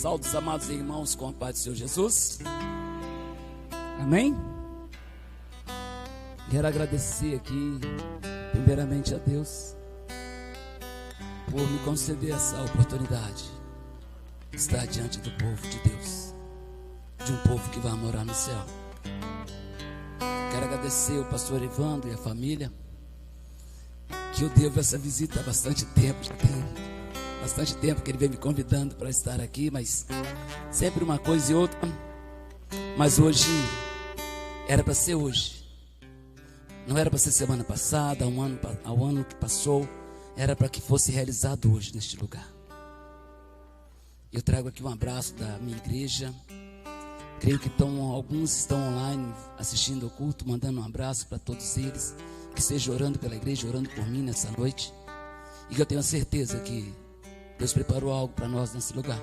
Saúdos, amados irmãos, com a paz do Senhor Jesus. Amém? Quero agradecer aqui, primeiramente a Deus, por me conceder essa oportunidade de estar diante do povo de Deus, de um povo que vai morar no céu. Quero agradecer ao pastor Evandro e a família, que eu devo essa visita há bastante tempo, já tem bastante tempo que ele vem me convidando para estar aqui, mas sempre uma coisa e outra. Mas hoje, era para ser hoje, não era para ser semana passada, ao ano que passou, era para que fosse realizado hoje neste lugar. Eu trago aqui um abraço da minha igreja. Creio que alguns estão online assistindo ao culto, mandando um abraço para todos eles, que estejam orando pela igreja, orando por mim nessa noite, e que eu tenho a certeza que Deus preparou algo para nós nesse lugar.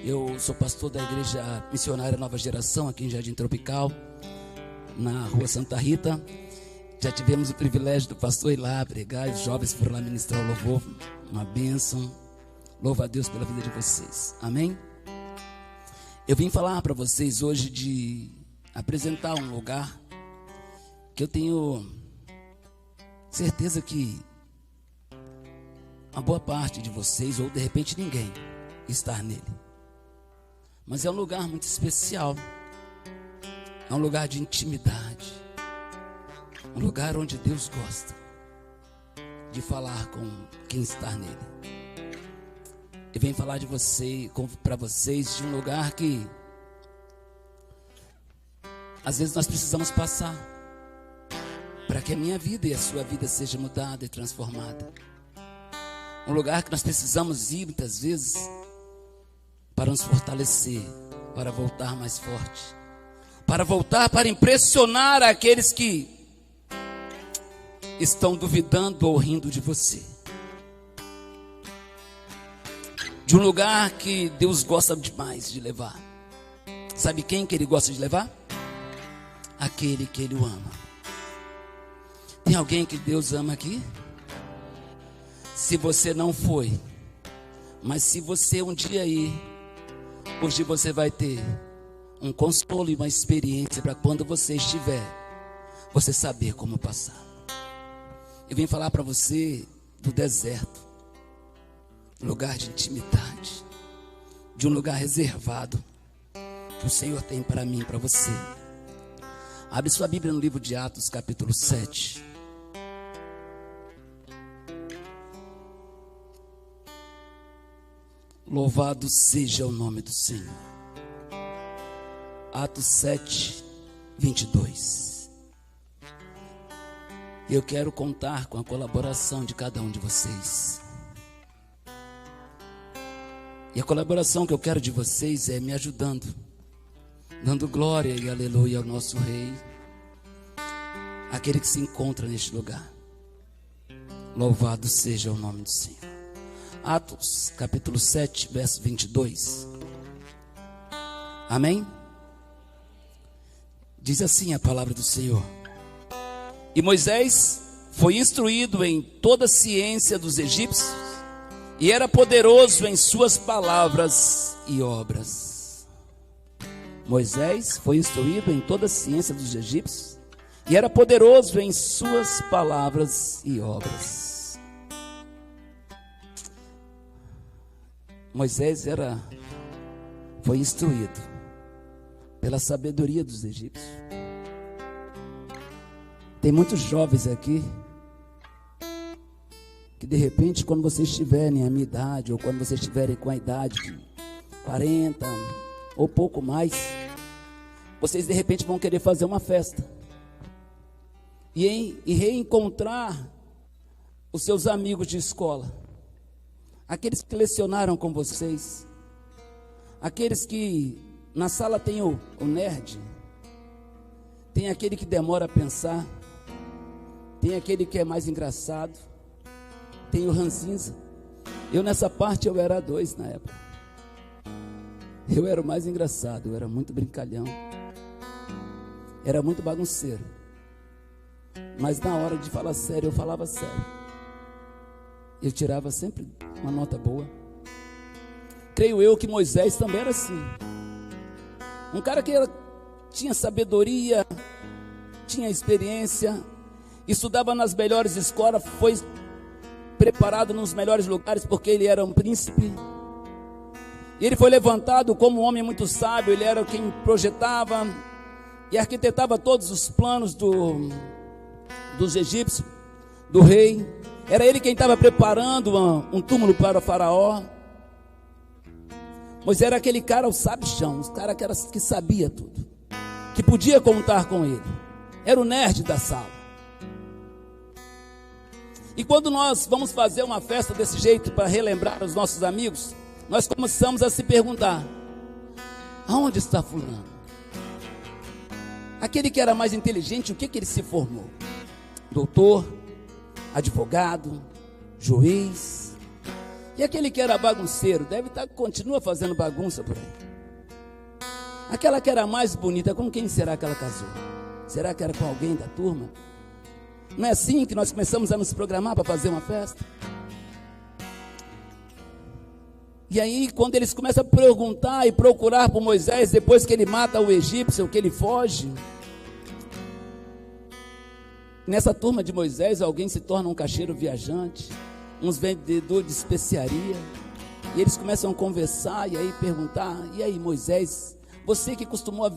Eu sou pastor da igreja missionária Nova Geração, aqui em Jardim Tropical, na rua Santa Rita. Já tivemos o privilégio do pastor ir lá pregar, e os jovens foram lá ministrar o louvor, uma bênção. Louvo a Deus pela vida de vocês, amém? Eu vim falar para vocês hoje de apresentar um lugar que eu tenho certeza que uma boa parte de vocês, ou de repente ninguém, está nele. Mas é um lugar muito especial, é um lugar de intimidade, um lugar onde Deus gosta de falar com quem está nele. Eu venho falar para vocês de um lugar que às vezes nós precisamos passar para que a minha vida e a sua vida seja mudada e transformada. Um lugar que nós precisamos ir muitas vezes para nos fortalecer, para voltar mais forte, para voltar para impressionar aqueles que estão duvidando ou rindo de você. De um lugar que Deus gosta demais de levar. Sabe quem que Ele gosta de levar? Aquele que Ele ama. Tem alguém que Deus ama aqui? Se você não foi, mas se você um dia ir, hoje você vai ter um consolo e uma experiência para quando você estiver, você saber como passar. Eu vim falar para você do deserto, lugar de intimidade, de um lugar reservado que o Senhor tem para mim e para você. Abre sua Bíblia no livro de Atos, capítulo 7. Louvado seja o nome do Senhor. Atos 7, 22. Eu quero contar com a colaboração de cada um de vocês. E a colaboração que eu quero de vocês é me ajudando, dando glória e aleluia ao nosso Rei, aquele que se encontra neste lugar. Louvado seja o nome do Senhor. Atos, capítulo 7, verso 22. Amém? Diz assim a palavra do Senhor. E Moisés foi instruído em toda a ciência dos egípcios, e era poderoso em suas palavras e obras. Moisés foi instruído em toda a ciência dos egípcios, e era poderoso em suas palavras e obras. Moisés foi instruído pela sabedoria dos egípcios. Tem muitos jovens aqui que de repente, quando vocês estiverem a minha idade, ou quando vocês estiverem com a idade de 40 ou pouco mais, vocês de repente vão querer fazer uma festa e reencontrar os seus amigos de escola, aqueles que lecionaram com vocês, aqueles que na sala tem o nerd, tem aquele que demora a pensar, tem aquele que é mais engraçado, tem o ranzinza. Eu nessa parte eu era 2 na época. Eu era o mais engraçado, eu era muito brincalhão, era muito bagunceiro. Mas na hora de falar sério, eu falava sério. Eu tirava sempre uma nota boa. creio eu que Moisés também era assim. Um cara que tinha sabedoria, tinha experiência, estudava nas melhores escolas, foi preparado nos melhores lugares, porque ele era um príncipe. E ele foi levantado como um homem muito sábio. Ele era quem projetava e arquitetava todos os planos dos egípcios, do rei. Era ele quem estava preparando um túmulo para o faraó. Moisés era aquele cara, o sabichão, o cara que sabia tudo, que podia contar com ele. Era o nerd da sala. E quando nós vamos fazer uma festa desse jeito para relembrar os nossos amigos, nós começamos a se perguntar: aonde está fulano? Aquele que era mais inteligente, o que ele se formou? Doutor, advogado, juiz. E aquele que era bagunceiro, continua fazendo bagunça por aí. Aquela que era mais bonita, com quem será que ela casou? Será que era com alguém da turma? Não é assim que nós começamos a nos programar para fazer uma festa? E aí, quando eles começam a perguntar e procurar por Moisés, depois que ele mata o egípcio, que ele foge, nessa turma de Moisés, alguém se torna um caixeiro viajante, uns vendedores de especiaria, e eles começam a conversar e aí perguntar: e aí, Moisés, você que costuma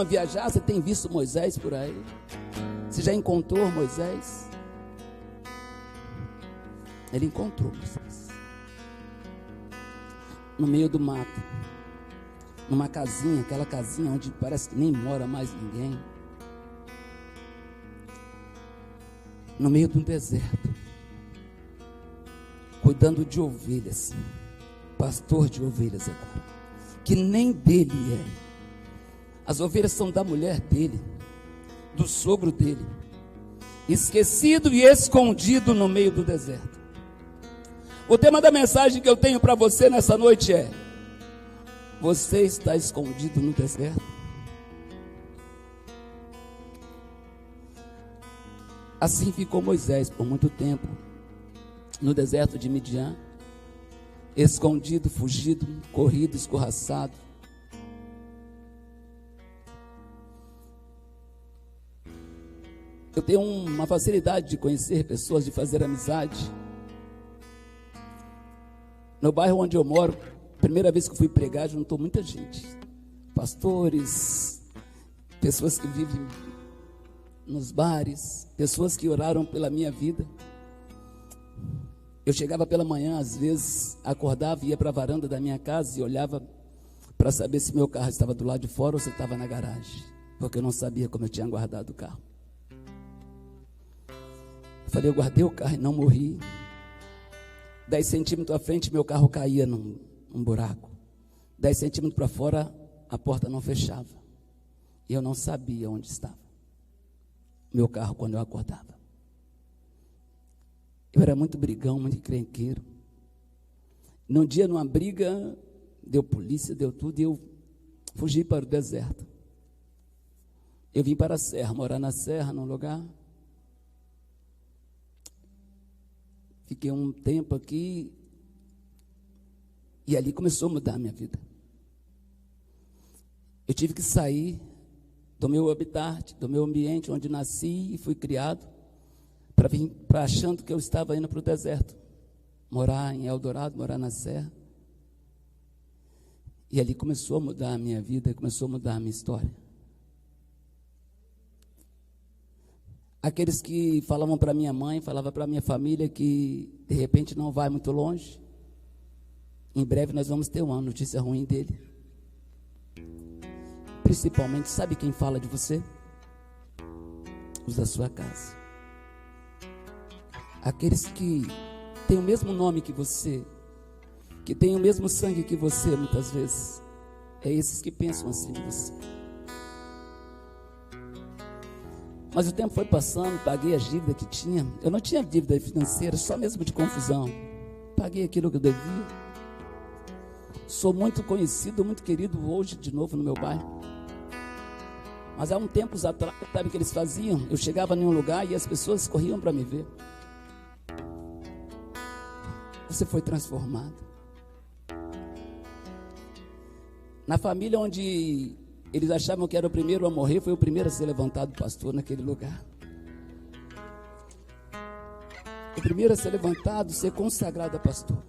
viajar, você tem visto Moisés por aí? Você já encontrou Moisés? Ele encontrou Moisés no meio do mato, numa casinha, aquela casinha onde parece que nem mora mais ninguém, no meio de um deserto, cuidando de ovelhas, pastor de ovelhas agora, que nem dele é. As ovelhas são da mulher dele, do sogro dele, esquecido e escondido no meio do deserto. O tema da mensagem que eu tenho para você nessa noite é: você está escondido no deserto? Assim ficou Moisés por muito tempo, no deserto de Midian, escondido, fugido, corrido, escorraçado. Eu tenho uma facilidade de conhecer pessoas, de fazer amizade. No bairro onde eu moro, primeira vez que eu fui pregar, juntou muita gente. Pastores, pessoas que vivem nos bares, pessoas que oraram pela minha vida. Eu chegava pela manhã, às vezes, acordava, ia para a varanda da minha casa e olhava para saber se meu carro estava do lado de fora ou se estava na garagem, porque eu não sabia como eu tinha guardado o carro. Eu falei: eu guardei o carro e não morri. 10 centímetros à frente, meu carro caía num buraco. 10 centímetros para fora, a porta não fechava. E eu não sabia onde estava meu carro quando eu acordava. Eu era muito brigão, muito encrenqueiro. Num dia, numa briga, deu polícia, deu tudo, e eu fugi para o deserto. Eu vim para a serra, morar na serra, num lugar. Fiquei um tempo aqui, e ali começou a mudar a minha vida. Eu tive que sair do meu habitat, do meu ambiente onde nasci e fui criado, para vir achando que eu estava indo para o deserto, morar em Eldorado, morar na serra. E ali começou a mudar a minha vida, começou a mudar a minha história. Aqueles que falavam para minha mãe, falavam para minha família que de repente não vai muito longe, em breve nós vamos ter uma notícia ruim dele. Principalmente, sabe quem fala de você? Os da sua casa. Aqueles que têm o mesmo nome que você, que têm o mesmo sangue que você, muitas vezes, é esses que pensam assim de você. Mas o tempo foi passando, paguei as dívidas que tinha. Eu não tinha dívida financeira, só mesmo de confusão. Paguei aquilo que eu devia. Sou muito conhecido, muito querido hoje de novo no meu bairro. Mas há um tempo atrás, sabe o que eles faziam? Eu chegava em um lugar e as pessoas corriam para me ver. Você foi transformado. Na família onde eles achavam que era o primeiro a morrer, foi o primeiro a ser levantado pastor naquele lugar. O primeiro a ser levantado, ser consagrado a pastor.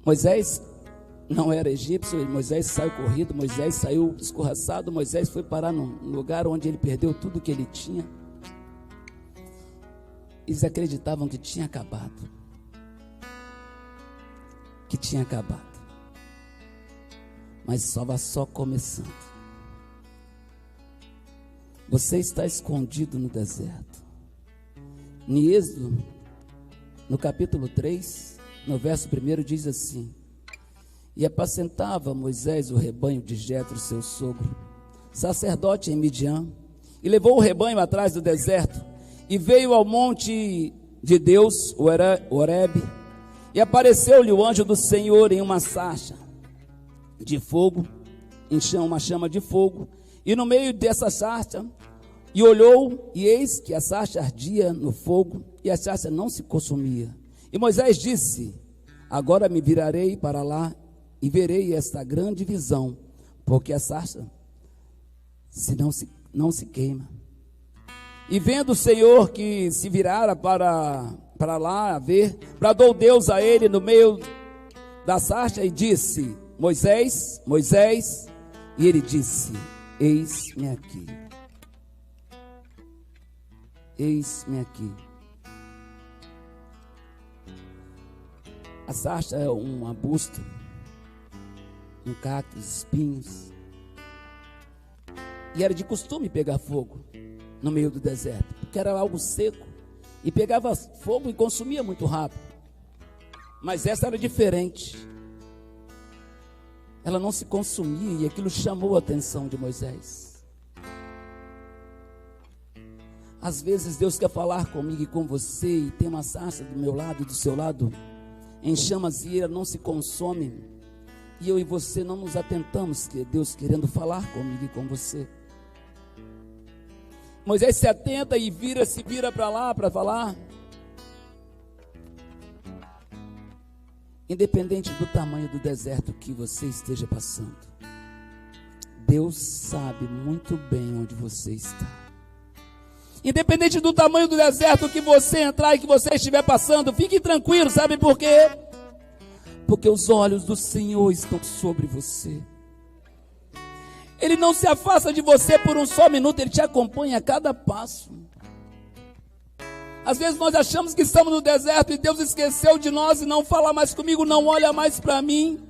Moisés não era egípcio, Moisés saiu corrido, Moisés saiu escorraçado, Moisés foi parar num lugar onde ele perdeu tudo que ele tinha. Eles acreditavam que tinha acabado. Que tinha acabado. Mas estava só começando. Você está escondido no deserto. Em Êxodo, no capítulo 3, no verso 1 diz assim: e apacentava Moisés o rebanho de Jetro, seu sogro, sacerdote em Midian, e levou o rebanho atrás do deserto, e veio ao monte de Deus, o Horebe, e apareceu-lhe o anjo do Senhor em uma sarça de fogo, em uma chama de fogo, e no meio dessa sarça, e olhou, e eis que a sarça ardia no fogo, e a sarça não se consumia. E Moisés disse: agora me virarei para lá, e verei esta grande visão, porque a sarça não se queima. E vendo o Senhor que se virara para lá a ver, bradou Deus a ele no meio da sarça e disse: Moisés, Moisés, e ele disse: eis-me aqui. Eis-me aqui. A sarça é um arbusto, um cactus, espinhos, e era de costume pegar fogo no meio do deserto, porque era algo seco, e pegava fogo e consumia muito rápido. Mas essa era diferente. Ela não se consumia, e aquilo chamou a atenção de Moisés. Às vezes Deus quer falar comigo e com você, e tem uma sarça do meu lado e do seu lado, em chamas, e ela não se consome, e eu e você não nos atentamos, que é Deus querendo falar comigo e com você. Moisés se atenta e se vira para lá para falar. Independente do tamanho do deserto que você esteja passando, Deus sabe muito bem onde você está. Independente do tamanho do deserto que você entrar e que você estiver passando, fique tranquilo, sabe por quê? Porque os olhos do Senhor estão sobre você. Ele não se afasta de você por um só minuto, Ele te acompanha a cada passo. Às vezes nós achamos que estamos no deserto e Deus esqueceu de nós e não fala mais comigo, não olha mais para mim.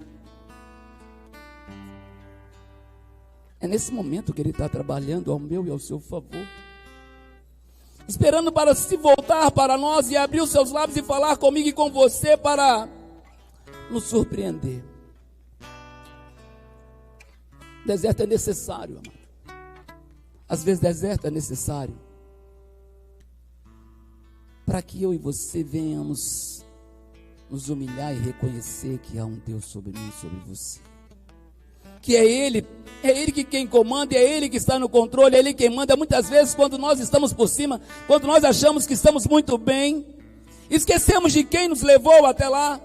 É nesse momento que Ele está trabalhando ao meu e ao seu favor, esperando para se voltar para nós e abrir os seus lábios e falar comigo e com você para nos surpreender. Deserto é necessário, amado. Às vezes deserto é necessário para que eu e você venhamos nos humilhar e reconhecer que há um Deus sobre mim e sobre você. Que é Ele que quem comanda, é Ele que está no controle, é Ele quem manda. Muitas vezes quando nós estamos por cima, quando nós achamos que estamos muito bem, esquecemos de quem nos levou até lá,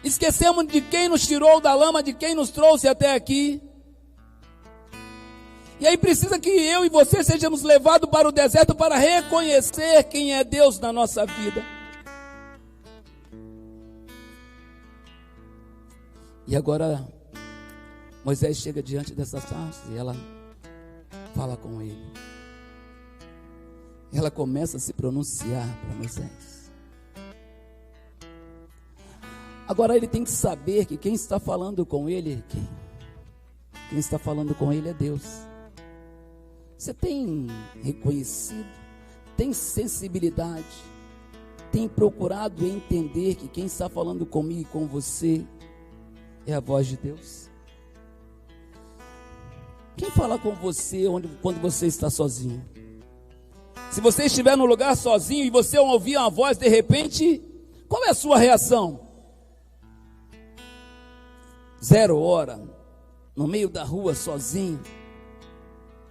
esquecemos de quem nos tirou da lama, de quem nos trouxe até aqui. E aí precisa que eu e você sejamos levados para o deserto para reconhecer quem é Deus na nossa vida. E agora Moisés chega diante dessa sarça e ela fala com ele. Ela começa a se pronunciar para Moisés. Agora ele tem que saber que quem está falando com ele é quem? Quem está falando com ele é Deus. Você tem reconhecido, tem sensibilidade, tem procurado entender que quem está falando comigo e com você é a voz de Deus? Quem fala com você quando você está sozinho? Se você estiver no lugar sozinho e você ouvir uma voz de repente, qual é a sua reação? 0 hora, no meio da rua sozinho,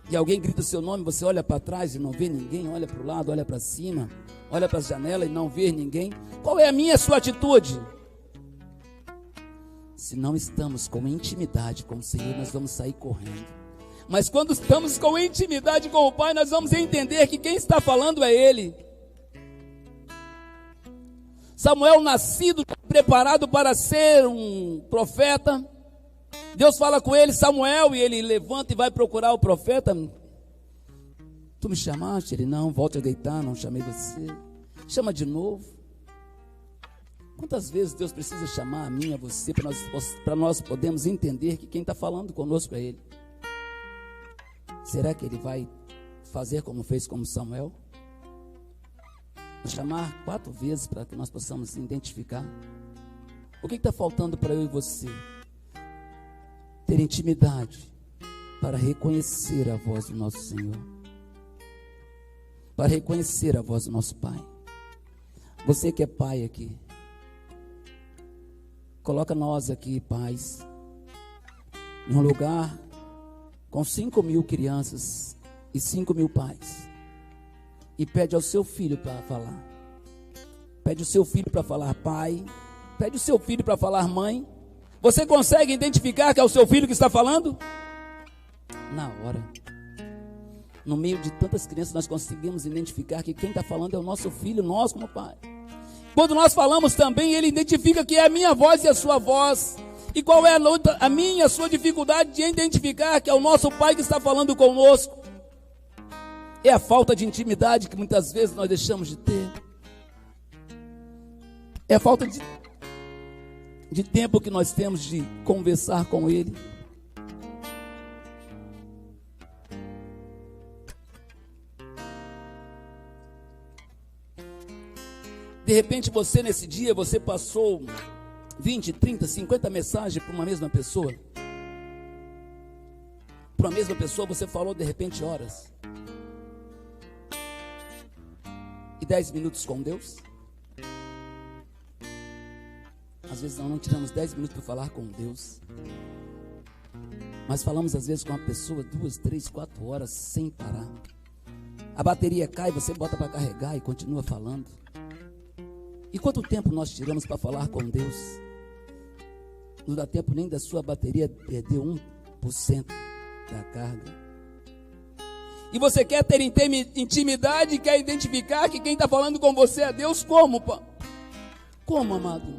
e alguém grita o seu nome, você olha para trás e não vê ninguém, olha para o lado, olha para cima, olha para a janela e não vê ninguém. Qual é a minha e a sua atitude? Se não estamos com intimidade com o Senhor, nós vamos sair correndo. Mas quando estamos com intimidade com o Pai, nós vamos entender que quem está falando é Ele. Samuel, nascido, preparado para ser um profeta. Deus fala com ele, Samuel, e ele levanta e vai procurar o profeta. Tu me chamaste? Ele, não, volte a deitar, não chamei você. Chama de novo. Quantas vezes Deus precisa chamar a mim, a você, para nós podermos entender que quem está falando conosco é Ele? Será que Ele vai fazer como fez com Samuel? Nos chamar 4 vezes para que nós possamos identificar. O que está faltando para eu e você? Ter intimidade para reconhecer a voz do nosso Senhor, para reconhecer a voz do nosso Pai. Você que é pai aqui, coloca nós aqui, pais, em um lugar com 5.000 crianças e 5.000 pais, e pede ao seu filho para falar. Pede o seu filho para falar pai, pede o seu filho para falar mãe. Você consegue identificar que é o seu filho que está falando? Na hora. No meio de tantas crianças, nós conseguimos identificar que quem está falando é o nosso filho, nós como pai. Quando nós falamos também, ele identifica que é a minha voz e a sua voz. E qual é a minha, a sua dificuldade de identificar que é o nosso pai que está falando conosco? É a falta de intimidade que muitas vezes nós deixamos de ter. É a falta de tempo que nós temos de conversar com Ele. De repente você nesse dia, você passou 20, 30, 50 mensagens para uma mesma pessoa. Para uma mesma pessoa você falou de repente horas. E 10 minutos com Deus? Às vezes nós não tiramos 10 minutos para falar com Deus. Mas falamos às vezes com uma pessoa 2, 3, 4 horas sem parar. A bateria cai, você bota para carregar e continua falando. E quanto tempo nós tiramos para falar com Deus? Não dá tempo nem da sua bateria perder 1% da carga. E você quer ter intimidade, quer identificar que quem está falando com você é Deus? Como, pá? Como, amado?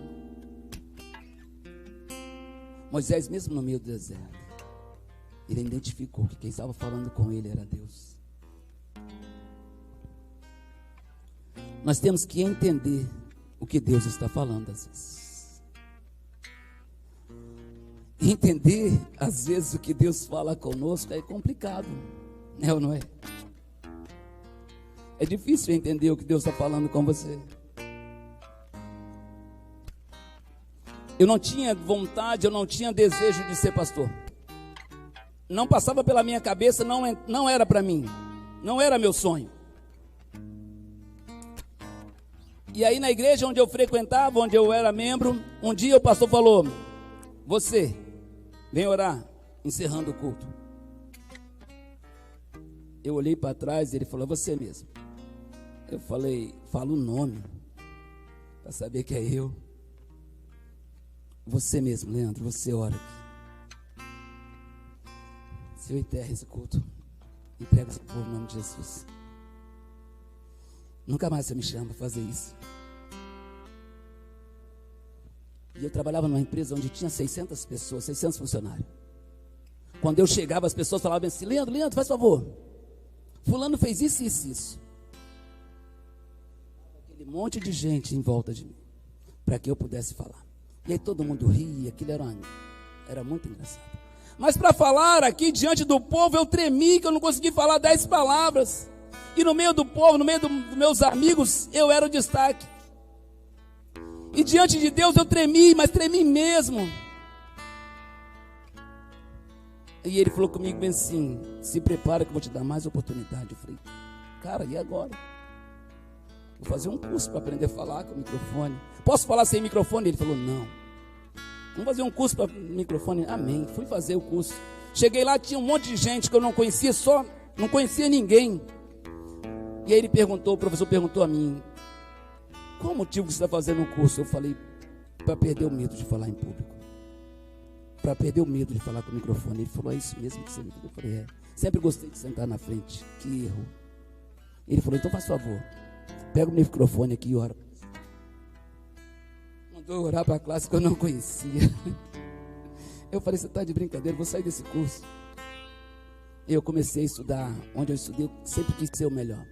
Moisés, mesmo no meio do deserto, ele identificou que quem estava falando com ele era Deus. Nós temos que entender o que Deus está falando às vezes. Entender às vezes o que Deus fala conosco é complicado. É ou não é? É difícil entender o que Deus está falando com você. Eu não tinha vontade, eu não tinha desejo de ser pastor. Não passava pela minha cabeça, não era para mim. Não era meu sonho. E aí na igreja onde eu frequentava, onde eu era membro, um dia o pastor falou: você, vem orar, encerrando o culto. Eu olhei para trás e ele falou: você mesmo. Eu falei: fala o nome, para saber que é eu. Você mesmo, Leandro, você ora aqui. Se eu enterro esse culto, entrega esse povo em nome de Jesus. Nunca mais você me chama para fazer isso. E eu trabalhava numa empresa onde tinha 600 pessoas, 600 funcionários. Quando eu chegava, as pessoas falavam assim: Leandro, faz favor, fulano fez isso, isso, isso. Aquele monte de gente em volta de mim, para que eu pudesse falar. E aí todo mundo ria, aquilo era muito engraçado. Mas para falar aqui diante do povo, eu tremi, que eu não consegui falar 10 palavras. E no meio do povo, no meio dos meus amigos, eu era o destaque. E diante de Deus eu tremi, mas tremi mesmo. E ele falou comigo bem assim: se prepara que eu vou te dar mais oportunidade. Eu falei: cara, e agora? Vou fazer um curso para aprender a falar com o microfone. Posso falar sem microfone? Ele falou: não. Vamos fazer um curso para microfone. Amém. Fui fazer o curso. Cheguei lá, tinha um monte de gente que eu não conhecia, não conhecia ninguém. E aí ele perguntou, o professor perguntou a mim: qual o motivo que você está fazendo um curso? Eu falei: para perder o medo de falar em público. para perder o medo de falar com o microfone. Ele falou: é isso mesmo que você me falou? Eu falei: é. Sempre gostei de sentar na frente. Que erro. Ele falou: então faz favor, pega o microfone aqui e ora. Mandou orar para a classe que eu não conhecia. Eu falei: você está de brincadeira, vou sair desse curso. Eu comecei a estudar. Onde eu estudei, eu sempre quis ser o melhor.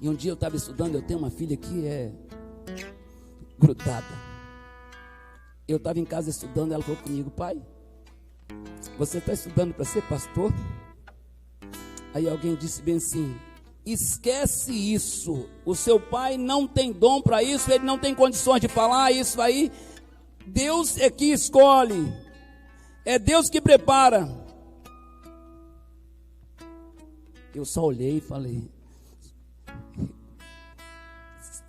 E um dia eu estava estudando. Eu tenho uma filha que é grudada. Eu estava em casa estudando. Ela falou comigo: pai, você está estudando para ser pastor? Aí alguém disse bem assim: esquece isso, o seu pai não tem dom para isso, ele não tem condições de falar isso aí. Deus é que escolhe, é Deus que prepara. Eu só olhei e falei: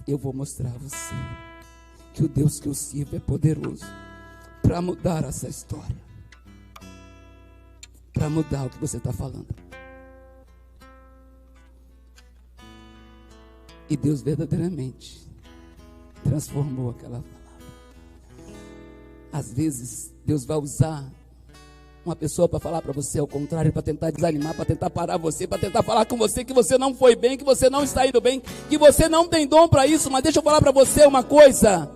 eu vou mostrar a você que o Deus que eu sirvo é poderoso para mudar essa história, para mudar o que você está falando. E Deus verdadeiramente transformou aquela palavra. Às vezes Deus vai usar uma pessoa para falar para você ao contrário, para tentar desanimar, para tentar parar você, para tentar falar com você que você não foi bem, que você não está indo bem, que você não tem dom para isso. Mas deixa eu falar para você uma coisa: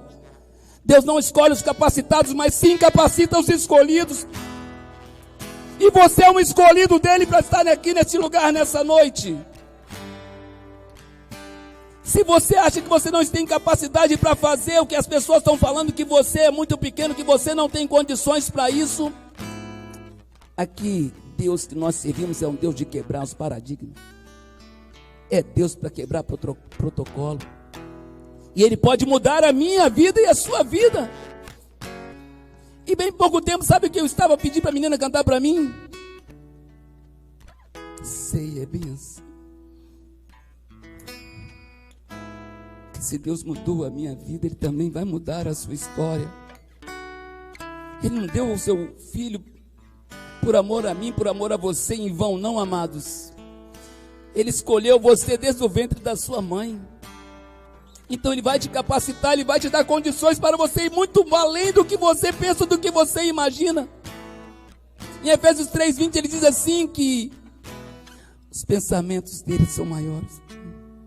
Deus não escolhe os capacitados, mas sim capacita os escolhidos. E você é um escolhido dele para estar aqui nesse lugar nessa noite. Se você acha que você não tem capacidade para fazer o que as pessoas estão falando, que você é muito pequeno, que você não tem condições para isso, aqui, Deus que nós servimos é um Deus de quebrar os paradigmas. É Deus para quebrar protocolo. E Ele pode mudar a minha vida e a sua vida. E bem pouco tempo, sabe o que eu estava pedindo para a menina cantar para mim? Sei, é bem assim. Se Deus mudou a minha vida, Ele também vai mudar a sua história. Ele não deu o seu filho por amor a mim, por amor a você em vão, não, amados. Ele escolheu você desde o ventre da sua mãe. Então Ele vai te capacitar, Ele vai te dar condições para você ir muito além do que você pensa, do que você imagina. Em Efésios 3:20 ele diz assim que os pensamentos dele são maiores.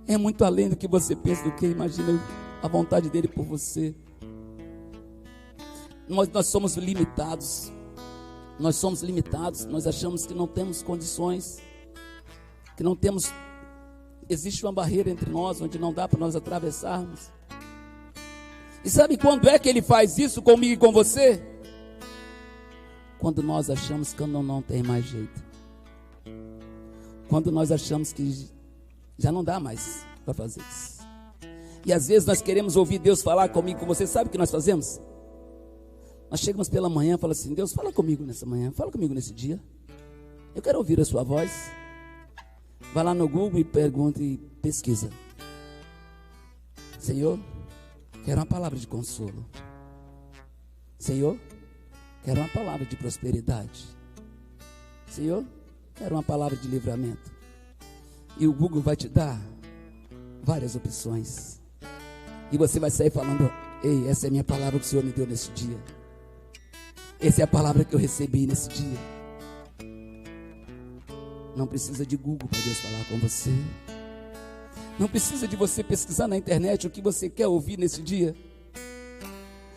É muito além do que você pensa, do que imagina a vontade dele por você. Nós somos limitados. Nós somos limitados. Nós achamos que não temos condições, que não temos. Existe uma barreira entre nós, onde não dá para nós atravessarmos. E sabe quando é que Ele faz isso comigo e com você? Quando nós achamos que não tem mais jeito. Quando nós achamos que já não dá mais para fazer isso. E às vezes nós queremos ouvir Deus falar comigo, com você. Sabe o que nós fazemos? Nós chegamos pela manhã e falamos assim: Deus, fala comigo nessa manhã, fala comigo nesse dia. Eu quero ouvir a sua voz. Vai lá no Google e pergunta e pesquisa: Senhor, quero uma palavra de consolo. Senhor, quero uma palavra de prosperidade. Senhor, quero uma palavra de livramento. E o Google vai te dar várias opções. E você vai sair falando: ei, essa é a minha palavra que o Senhor me deu nesse dia. Essa é a palavra que eu recebi nesse dia. Não precisa de Google para Deus falar com você. Não precisa de você pesquisar na internet o que você quer ouvir nesse dia.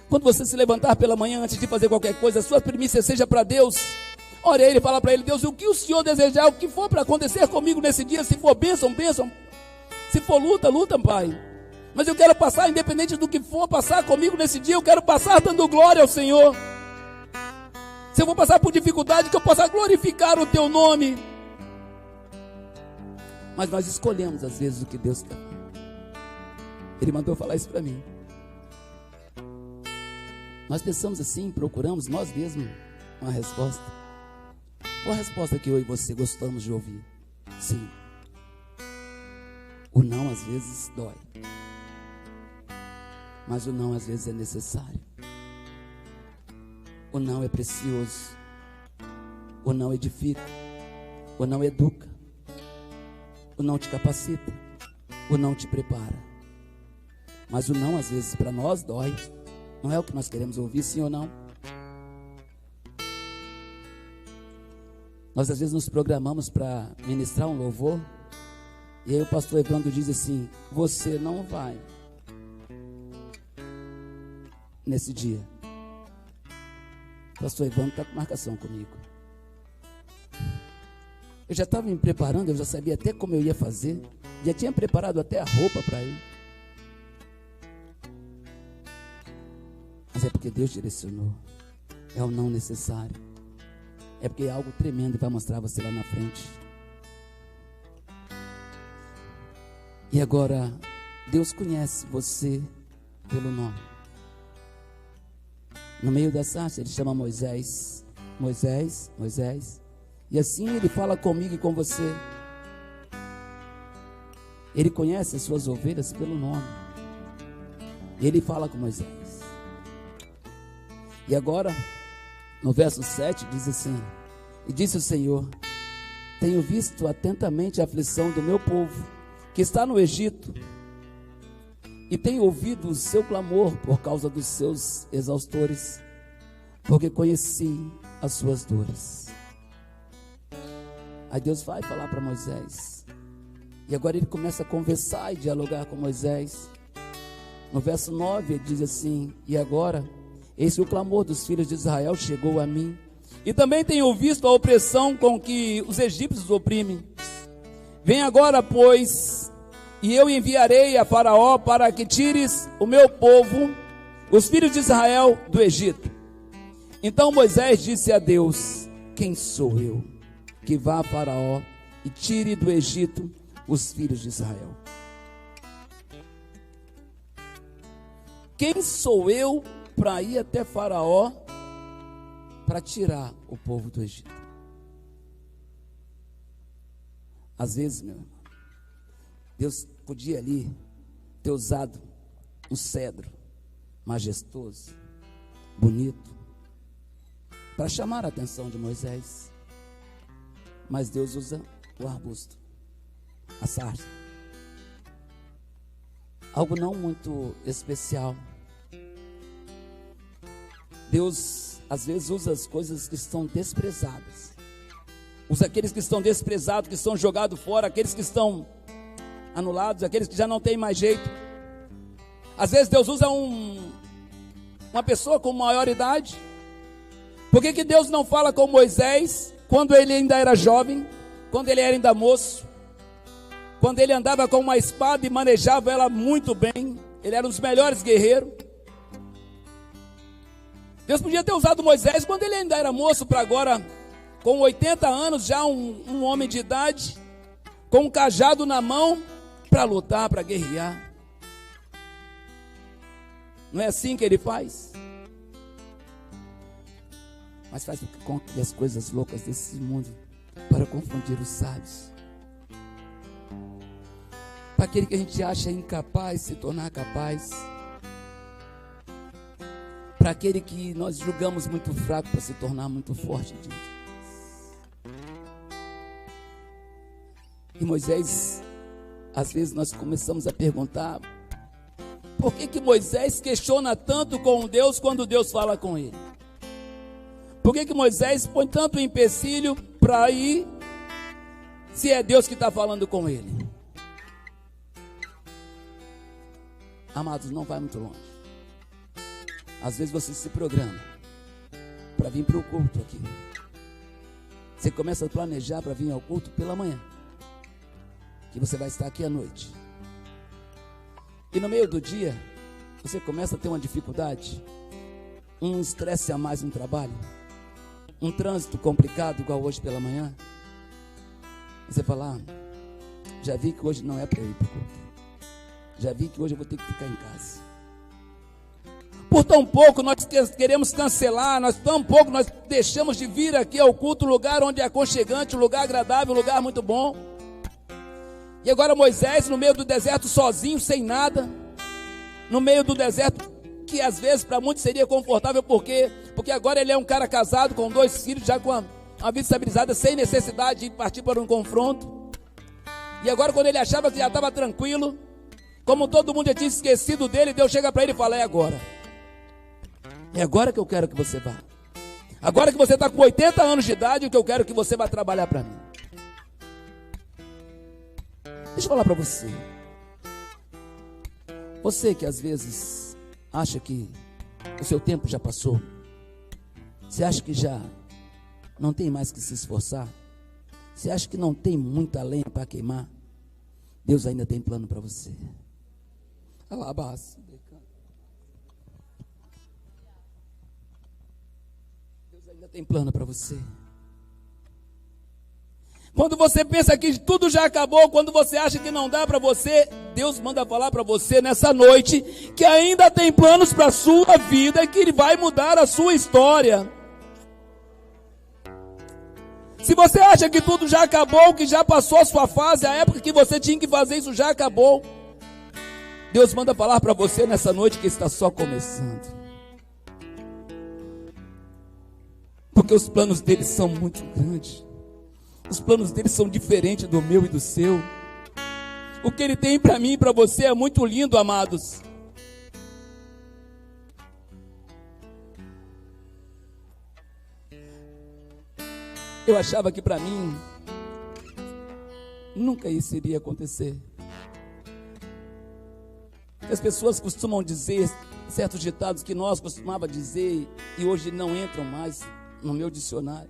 Quando você se levantar pela manhã, antes de fazer qualquer coisa, a sua primícia seja para Deus. Ore a Ele e fala para Ele: Deus, o que o Senhor desejar, o que for para acontecer comigo nesse dia, se for bênção, bênção. Se for luta, luta, Pai. Mas eu quero passar, independente do que for passar comigo nesse dia, eu quero passar dando glória ao Senhor. Se eu vou passar por dificuldade, que eu possa glorificar o Teu nome. Mas nós escolhemos às vezes o que Deus quer. Ele mandou falar isso para mim. Nós pensamos assim, procuramos nós mesmos uma resposta. Qual a resposta que eu e você gostamos de ouvir? Sim. O não às vezes dói. Mas o não às vezes é necessário. O não é precioso. O não edifica. O não educa. O não te capacita. O não te prepara. Mas o não às vezes para nós dói. Não é o que nós queremos ouvir, sim ou não? Nós às vezes nos programamos para ministrar um louvor, e aí o pastor Evandro diz assim: você não vai nesse dia. O pastor Evandro está com marcação comigo. Eu já estava me preparando, eu já sabia até como eu ia fazer, já tinha preparado até a roupa para ir. Mas é porque Deus direcionou. É o não necessário. É porque é algo tremendo e vai mostrar você lá na frente. E agora, Deus conhece você pelo nome. No meio da sarça, ele chama Moisés. Moisés, Moisés. E assim ele fala comigo e com você. Ele conhece as suas ovelhas pelo nome. Ele fala com Moisés. E agora, no verso 7, diz assim: e disse o Senhor: tenho visto atentamente a aflição do meu povo, que está no Egito, e tenho ouvido o seu clamor por causa dos seus exaustores, porque conheci as suas dores. Aí Deus vai falar para Moisés, e agora ele começa a conversar e dialogar com Moisés. No verso 9 ele diz assim: e agora, eis que o clamor dos filhos de Israel chegou a mim, e também tenho visto a opressão com que os egípcios oprimem. Vem agora, pois, e eu enviarei a Faraó para que tires o meu povo, os filhos de Israel, do Egito. Então Moisés disse a Deus: quem sou eu que vá a Faraó e tire do Egito os filhos de Israel? Quem sou eu para ir até Faraó para tirar o povo do Egito? Às vezes, meu irmão, Deus podia ali ter usado um cedro majestoso, bonito, para chamar a atenção de Moisés, mas Deus usa o arbusto, a sarça, algo não muito especial. Deus às vezes usa as coisas que estão desprezadas, usa aqueles que estão desprezados, que estão jogados fora, aqueles que estão anulados, aqueles que já não têm mais jeito. Às vezes Deus usa uma pessoa com maior idade. Por que Deus não fala com Moisés quando ele ainda era jovem, quando ele era ainda moço, quando ele andava com uma espada e manejava ela muito bem? Ele era um dos melhores guerreiros. Deus podia ter usado Moisés quando ele ainda era moço, para agora, com 80 anos, já um homem de idade, com um cajado na mão, para lutar, para guerrear. Não é assim que ele faz? Mas faz com que as coisas loucas desse mundo, para confundir os sábios, para aquele que a gente acha incapaz se tornar capaz, para aquele que nós julgamos muito fraco para se tornar muito forte. E Moisés, às vezes nós começamos a perguntar: por que Moisés questiona tanto com Deus quando Deus fala com ele? Por que Moisés põe tanto empecilho para ir, se é Deus que está falando com ele? Amados, não vai muito longe. Às vezes você se programa para vir para o culto aqui. Você começa a planejar para vir ao culto pela manhã, que você vai estar aqui à noite. E no meio do dia, você começa a ter uma dificuldade, um estresse a mais no trabalho, um trânsito complicado igual hoje pela manhã. Você fala: já vi que hoje não é para eu ir para o culto. Já vi que hoje eu vou ter que ficar em casa. Por tão pouco nós queremos cancelar, tão pouco nós deixamos de vir aqui ao culto, lugar onde é aconchegante, um lugar agradável, um lugar muito bom. E agora Moisés no meio do deserto sozinho, sem nada, no meio do deserto, que às vezes para muitos seria confortável, porque agora ele é um cara casado com 2 filhos, já com a vida estabilizada, sem necessidade de partir para um confronto. E agora, quando ele achava que já estava tranquilo, como todo mundo já tinha esquecido dele, Deus chega para ele e fala: é agora que eu quero que você vá. Agora que você está com 80 anos de idade, o que eu quero é que você vá trabalhar para mim. Deixa eu falar para você. Você que às vezes acha que o seu tempo já passou. Você acha que já não tem mais que se esforçar. Você acha que não tem muita lenha para queimar. Deus ainda tem plano para você. Deus ainda tem plano para você. Quando você pensa que tudo já acabou, quando você acha que não dá para você, Deus manda falar para você nessa noite que ainda tem planos para a sua vida e que Ele vai mudar a sua história. Se você acha que tudo já acabou, que já passou a sua fase, a época que você tinha que fazer isso já acabou, Deus manda falar para você nessa noite que está só começando. Porque os planos dele são muito grandes. Os planos dele são diferentes do meu e do seu. O que ele tem para mim e para você é muito lindo, amados. Eu achava que para mim nunca isso iria acontecer. As pessoas costumam dizer certos ditados que nós costumávamos dizer e hoje não entram mais no meu dicionário.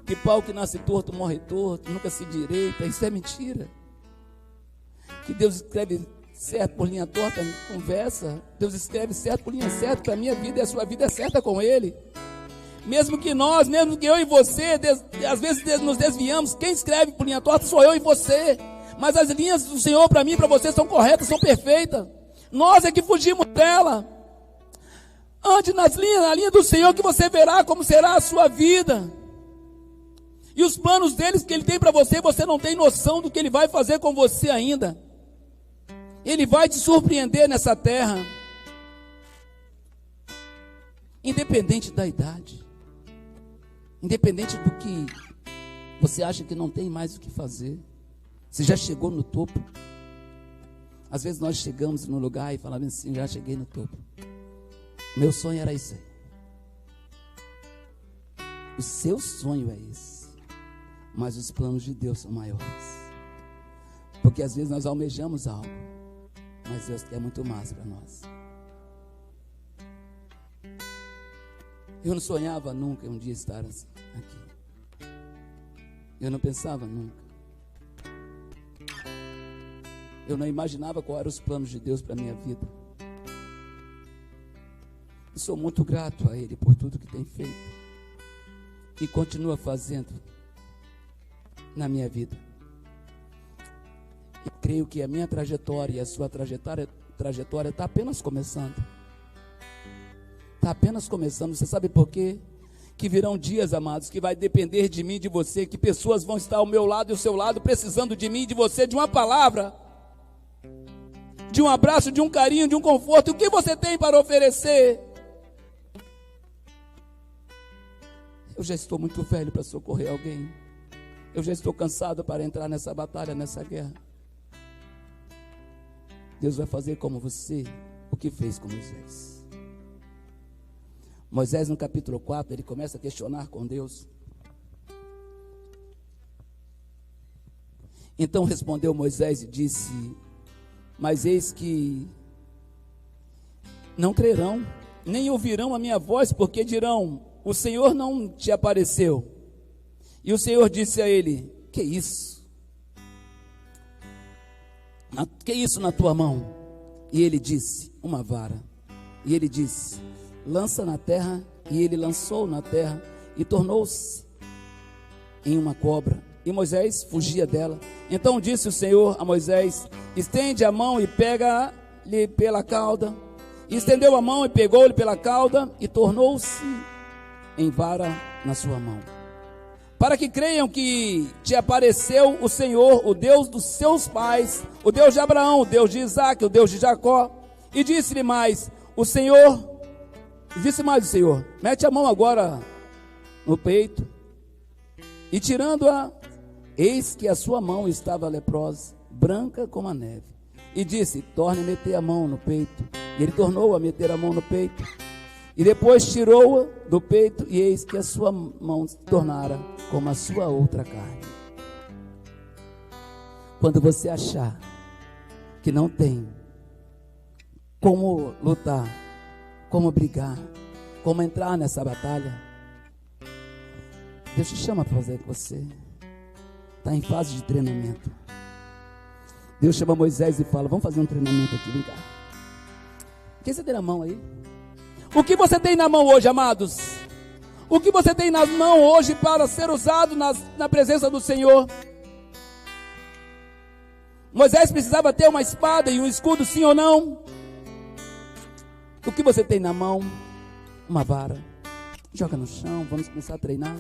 Que pau que nasce torto morre torto, nunca se direita. Isso é mentira. Que Deus escreve certo por linha torta, conversa. Deus escreve certo por linha certa. Para a minha vida e a sua vida é certa com Ele. Mesmo que eu e você, às vezes nos desviamos. Quem escreve por linha torta sou eu e você. Mas as linhas do Senhor para mim e para você são corretas, são perfeitas. Nós é que fugimos dela. Ande na linha do Senhor que você verá como será a sua vida. E os planos deles que Ele tem para você, você não tem noção do que Ele vai fazer com você ainda. Ele vai te surpreender nessa terra. Independente da idade. Independente do que você acha que não tem mais o que fazer. Você já chegou no topo. Às vezes nós chegamos no lugar e falamos assim, já cheguei no topo. Meu sonho era isso aí. O seu sonho é esse. Mas os planos de Deus são maiores. Porque às vezes nós almejamos algo, mas Deus quer muito mais para nós. Eu não sonhava nunca um dia estar assim, aqui. Eu não pensava nunca. Eu não imaginava quais eram os planos de Deus para a minha vida. E sou muito grato a Ele por tudo que tem feito. E continua fazendo na minha vida. Eu creio que a minha trajetória e a sua trajetória está apenas começando. Está apenas começando. Você sabe por quê? Que virão dias, amados, que vai depender de mim e de você, que pessoas vão estar ao meu lado e ao seu lado, precisando de mim e de você, de uma palavra, de um abraço, de um carinho, de um conforto. O que você tem para oferecer? Eu já estou muito velho para socorrer alguém. Eu já estou cansado para entrar nessa batalha, nessa guerra. Deus vai fazer como você, o que fez com Moisés. Moisés, no capítulo 4, ele começa a questionar com Deus. Então respondeu Moisés e disse: mas eis que não crerão, nem ouvirão a minha voz, porque dirão: o Senhor não te apareceu. E o Senhor disse a ele: que isso? Que isso na tua mão? E ele disse: uma vara. E ele disse: lança na terra. E ele lançou na terra e tornou-se em uma cobra. E Moisés fugia dela. Então disse o Senhor a Moisés: estende a mão e pega-lhe pela cauda. E estendeu a mão e pegou-lhe pela cauda e tornou-se em vara na sua mão. Para que creiam que te apareceu o Senhor, o Deus dos seus pais, o Deus de Abraão, o Deus de Isaque, o Deus de Jacó. E disse-lhe mais o Senhor, mete a mão agora no peito. E tirando-a, eis que a sua mão estava leprosa, branca como a neve. E disse: torne a meter a mão no peito. E ele tornou a meter a mão no peito. E depois tirou-a do peito, e eis que a sua mão se tornara como a sua outra carne. Quando você achar que não tem como lutar, como brigar, como entrar nessa batalha, Deus te chama para fazer com você. Está em fase de treinamento. Deus chama Moisés e fala: vamos fazer um treinamento aqui, vem cá. O que você tem na mão aí? O que você tem na mão hoje, amados? O que você tem na mão hoje para ser usado na presença do Senhor? Moisés precisava ter uma espada e um escudo, sim ou não? O que você tem na mão? Uma vara. Joga no chão, vamos começar a treinar.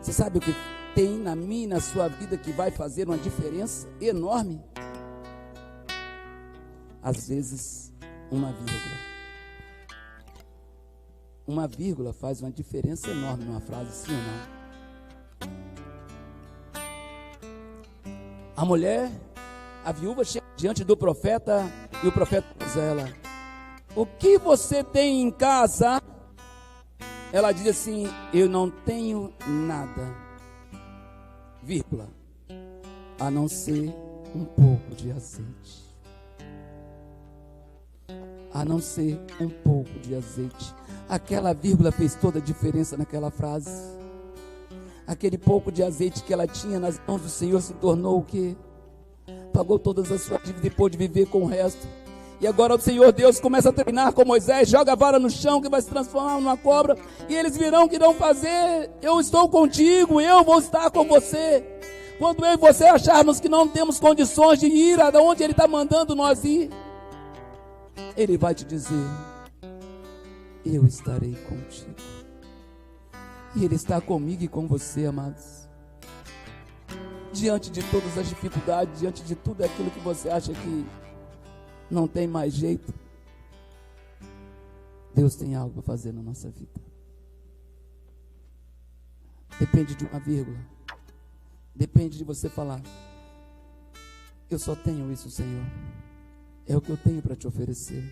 Você sabe o que tem na minha e na sua vida que vai fazer uma diferença enorme? Às vezes, uma vírgula. Uma vírgula faz uma diferença enorme numa frase, sim ou não? A mulher, a viúva, chega diante do profeta e o profeta diz a ela: o que você tem em casa? Ela diz assim: eu não tenho nada, vírgula, a não ser um pouco de azeite. A não ser um pouco de azeite. Aquela vírgula fez toda a diferença naquela frase. Aquele pouco de azeite que ela tinha nas mãos do Senhor se tornou o quê? Pagou todas as suas dívidas e pôde viver com o resto. E agora o Senhor Deus começa a treinar com Moisés, joga a vara no chão que vai se transformar numa cobra, e eles virão que não fazer. Eu estou contigo, eu vou estar com você. Quando eu e você acharmos que não temos condições de ir aonde Ele está mandando nós ir, Ele vai te dizer: eu estarei contigo. E Ele está comigo e com você, amados. Diante de todas as dificuldades, diante de tudo aquilo que você acha que não tem mais jeito, Deus tem algo para fazer na nossa vida. Depende de uma vírgula. Depende de você falar: eu só tenho isso, Senhor. É o que eu tenho para te oferecer.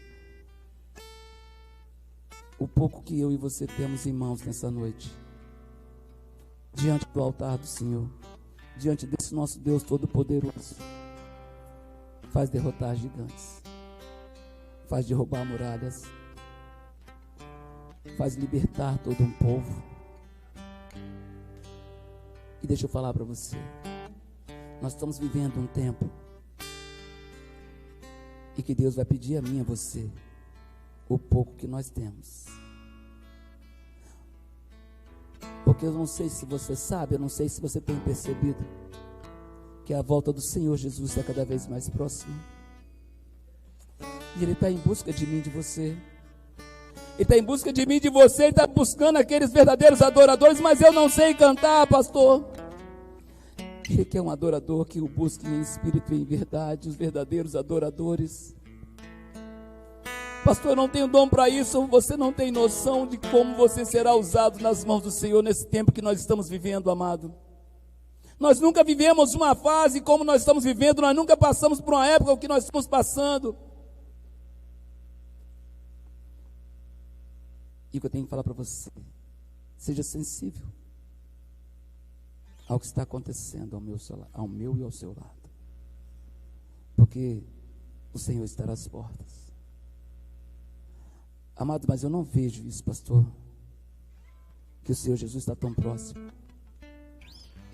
O pouco que eu e você temos em mãos nessa noite, diante do altar do Senhor, diante desse nosso Deus Todo-Poderoso, faz derrotar gigantes, faz derrubar muralhas, faz libertar todo um povo. E deixa eu falar para você, nós estamos vivendo um tempo e que Deus vai pedir a mim e a você o pouco que nós temos. Porque eu não sei se você sabe, eu não sei se você tem percebido que a volta do Senhor Jesus está cada vez mais próxima. E Ele está em busca de mim e de você. Ele está em busca de mim e de você. Ele está buscando aqueles verdadeiros adoradores. Mas eu não sei cantar, pastor. Ele quer um adorador que o busque em espírito e em verdade, os verdadeiros adoradores. Pastor, eu não tenho dom para isso. Você não tem noção de como você será usado nas mãos do Senhor nesse tempo que nós estamos vivendo, amado. Nós nunca vivemos uma fase como nós estamos vivendo. Nós nunca passamos por uma época o que nós estamos passando. E o que eu tenho que falar para você: seja sensível ao que está acontecendo ao meu e ao seu lado, porque o Senhor estará às portas. Amado, mas eu não vejo isso, pastor, que o Senhor Jesus está tão próximo.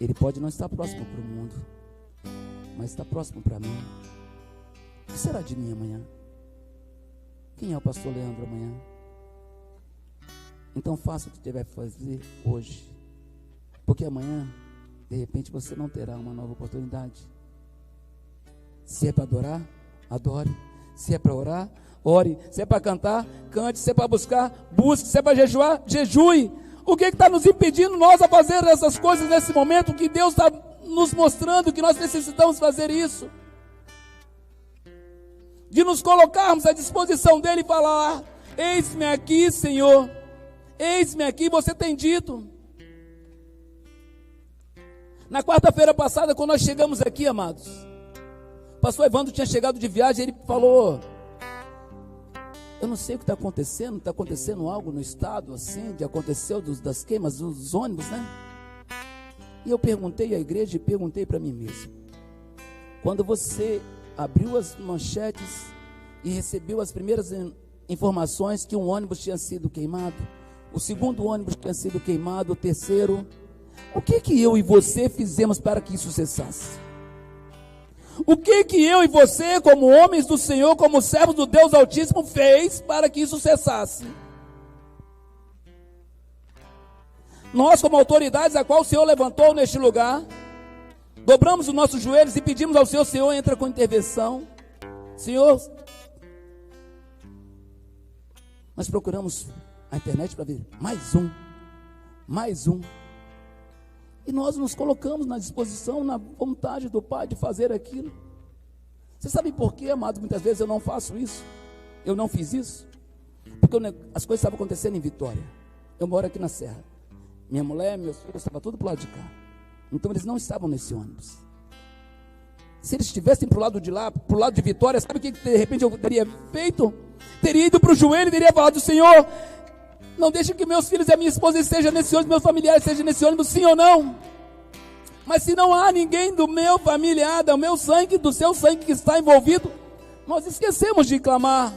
Ele pode não estar próximo para o mundo, mas está próximo para mim. O que será de mim amanhã? Quem é o pastor Leandro amanhã? Então faça o que tiver que fazer hoje, porque amanhã, de repente, você não terá uma nova oportunidade. Se é para adorar, adore. Se é para orar, ore. Se é para cantar, cante. Se é para buscar, busque. Se é para jejuar, jejue. O que está nos impedindo nós a fazer essas coisas nesse momento? Que Deus está nos mostrando que nós necessitamos fazer isso. De nos colocarmos à disposição dEle e falar: eis-me aqui, Senhor. Eis-me aqui, você tem dito. Na quarta-feira passada, quando nós chegamos aqui, amados, o pastor Evandro tinha chegado de viagem, ele falou: Eu não sei o que está acontecendo algo no estado, assim, aconteceu das queimas dos ônibus, né? E eu perguntei à igreja e perguntei para mim mesmo. Quando você abriu as manchetes e recebeu as primeiras informações que um ônibus tinha sido queimado, o segundo ônibus tinha sido queimado, o terceiro, o que eu e você fizemos para que isso cessasse? O que eu e você, como homens do Senhor, como servos do Deus Altíssimo, fez para que isso cessasse? Nós, como autoridades a qual o Senhor levantou neste lugar, dobramos os nossos joelhos e pedimos ao Senhor: Senhor, entra com intervenção. Senhor, nós procuramos a internet para ver mais um. E nós nos colocamos na disposição, na vontade do Pai de fazer aquilo. Você sabe por quê, amado? Muitas vezes eu não faço isso. Eu não fiz isso. Porque as coisas estavam acontecendo em Vitória. Eu moro aqui na Serra. Minha mulher, meus filhos estavam tudo para o lado de cá. Então eles não estavam nesse ônibus. Se eles estivessem para o lado de lá, para o lado de Vitória, sabe o que de repente eu teria feito? Teria ido para o joelho e teria falado: Senhor, não deixe que meus filhos e a minha esposa estejam nesse ônibus, meus familiares estejam nesse ônibus, sim ou não? Mas se não há ninguém do meu familiar, do meu sangue, do seu sangue que está envolvido, nós esquecemos de clamar.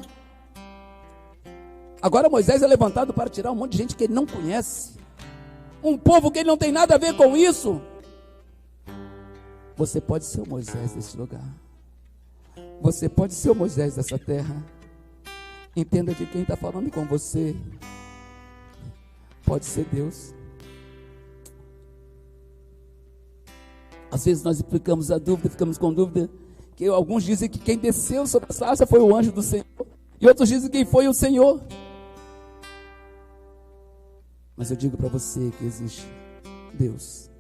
Agora Moisés é levantado para tirar um monte de gente que ele não conhece, um povo que ele não tem nada a ver com isso. Você pode ser o Moisés desse lugar. Você pode ser o Moisés dessa terra. Entenda que quem está falando com você pode ser Deus. Às vezes nós ficamos com dúvida, que alguns dizem que quem desceu sobre a sarça foi o anjo do Senhor, e outros dizem que foi o Senhor. Mas eu digo para você que existe Deus,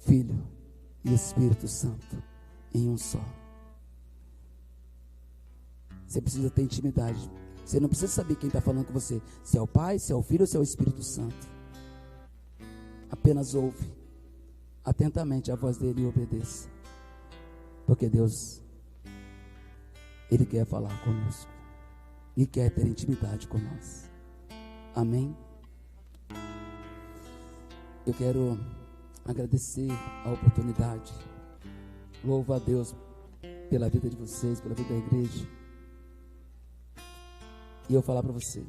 Filho e Espírito Santo em um só. Você precisa ter intimidade. Você não precisa saber quem está falando com você, se é o Pai, se é o Filho ou se é o Espírito Santo. Apenas ouve atentamente a voz dele e obedeça, porque Deus, Ele quer falar conosco e quer ter intimidade com nós. Amém? Eu quero agradecer a oportunidade. Louvo a Deus pela vida de vocês, pela vida da igreja. E eu falar para vocês,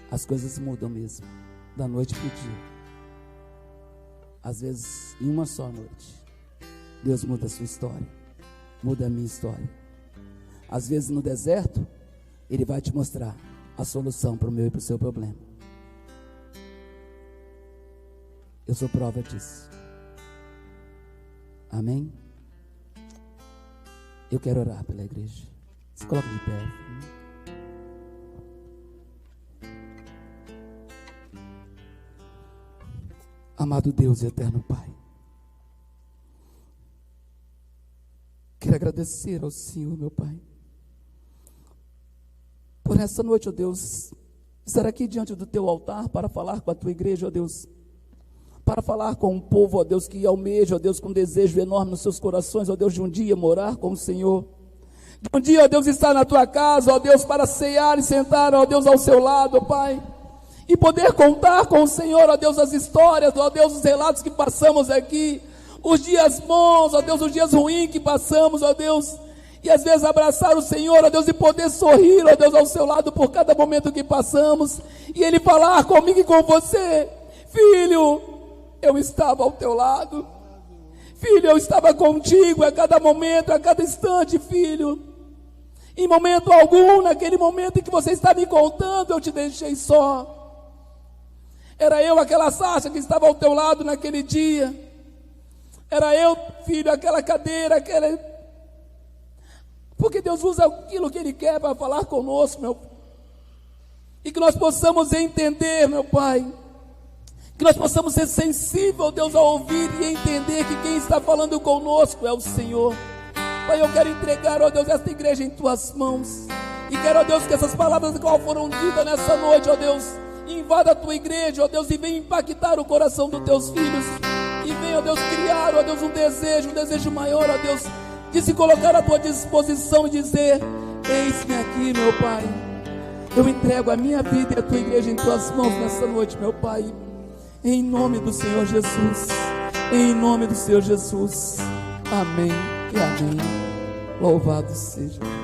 as coisas mudam mesmo, da noite para o dia. Às vezes, em uma só noite, Deus muda a sua história, muda a minha história. Às vezes, no deserto, Ele vai te mostrar a solução para o meu e para o seu problema. Eu sou prova disso. Amém? Eu quero orar pela igreja. Se coloque de pé. Amado Deus e eterno Pai, quero agradecer ao Senhor, meu Pai, por essa noite, ó Deus, estar aqui diante do Teu altar para falar com a Tua igreja, ó Deus, para falar com um povo, ó Deus, que almeja, ó Deus, com um desejo enorme nos seus corações, ó Deus, de um dia morar com o Senhor, de um dia, ó Deus, estar na Tua casa, ó Deus, para ceiar e sentar, ó Deus, ao seu lado, ó Pai, e poder contar com o Senhor, ó Deus, as histórias, ó Deus, os relatos que passamos aqui, os dias bons, ó Deus, os dias ruins que passamos, ó Deus, e às vezes abraçar o Senhor, ó Deus, e poder sorrir, ó Deus, ao seu lado por cada momento que passamos, e Ele falar comigo e com você: filho, eu estava ao teu lado, filho, eu estava contigo a cada momento, a cada instante, filho, em momento algum, naquele momento em que você está me contando, eu te deixei só. Era eu, aquela sarça que estava ao teu lado naquele dia. Era eu, filho, aquela cadeira, porque Deus usa aquilo que Ele quer para falar conosco, meu Pai. E que nós possamos entender, meu Pai. Que nós possamos ser sensíveis, Deus, a ouvir e entender que quem está falando conosco é o Senhor. Pai, eu quero entregar, ó Deus, esta igreja em Tuas mãos. E quero, ó Deus, que essas palavras que foram ditas nessa noite, ó Deus, invada a Tua igreja, ó Deus, e venha impactar o coração dos Teus filhos, e venha, ó Deus, criar, ó Deus, um desejo maior, ó Deus, de se colocar à Tua disposição e dizer: eis-me aqui, meu Pai, Eu entrego a minha vida e a tua igreja em tuas mãos nessa noite, meu Pai. Em nome do Senhor Jesus. Em nome do Senhor Jesus. Amém e amém. Louvado seja.